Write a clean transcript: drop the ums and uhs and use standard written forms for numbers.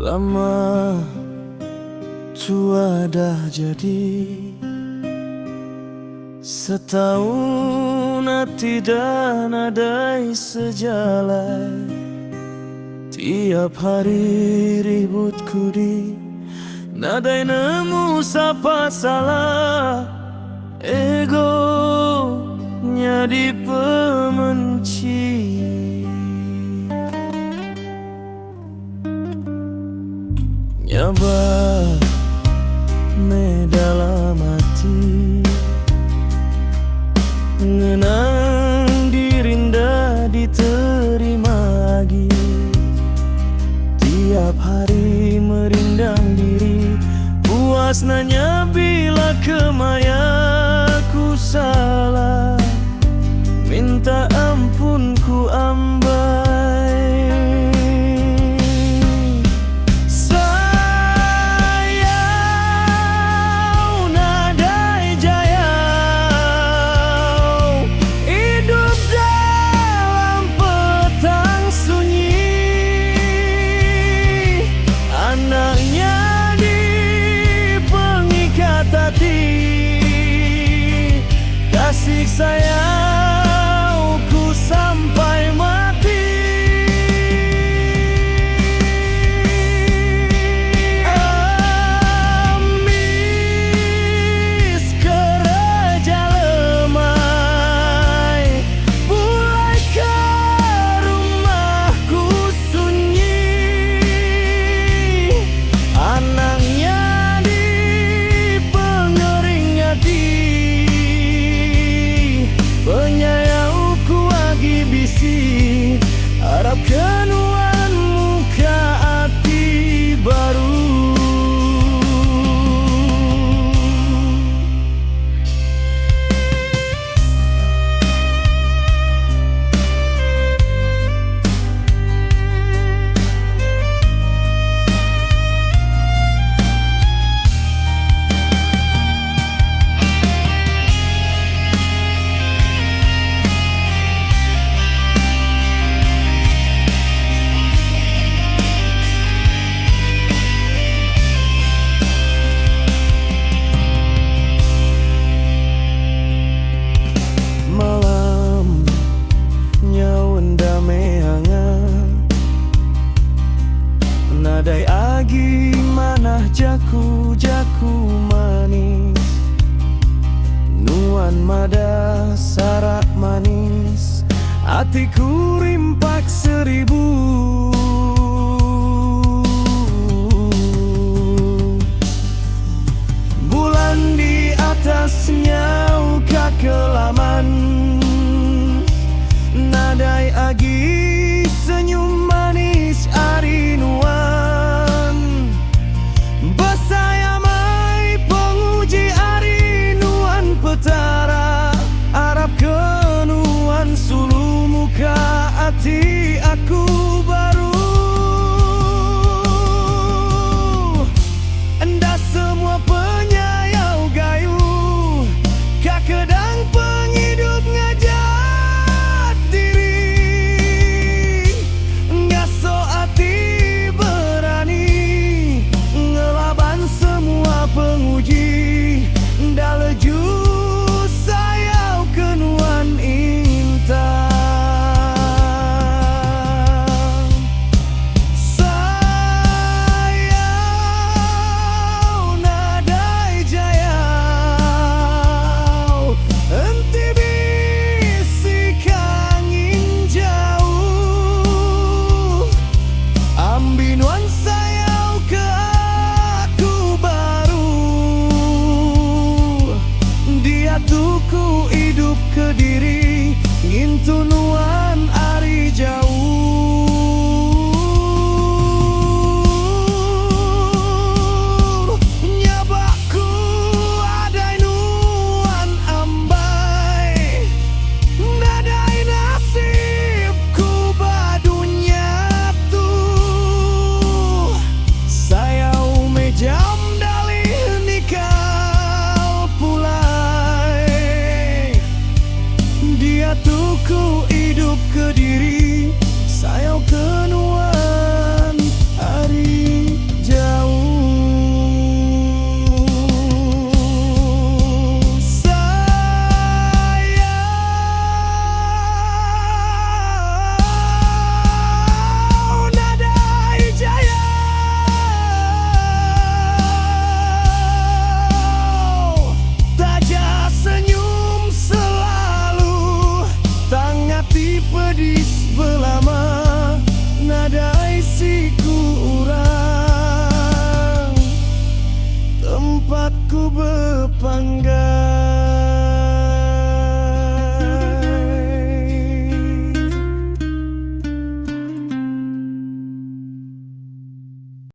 Lama tua dah jadi, setahun tidak nadai sejalai. Tiap hari ribut kudi, nadai nemu sapa salah. Egonya dipemenci, nyabar me dalam hati, ngenang dirinda diterima lagi. Tiap hari merindang diri, puas nanya bila kemaya ku salah. Minta ampun ku ambai. Sayau nadai jayau, hidup dalam petang sunyi. Anaknya di pengikat hati, kasih sayangku sampai mati. Amis gereja lemai, mulai ke rumahku sunyi. Anaknya di pengering hati, penyayauku agi bisi, harap kenuan muka hati baru. Nadai agi manah jaku manis, nuan mada sarak manis, hatiku rimpa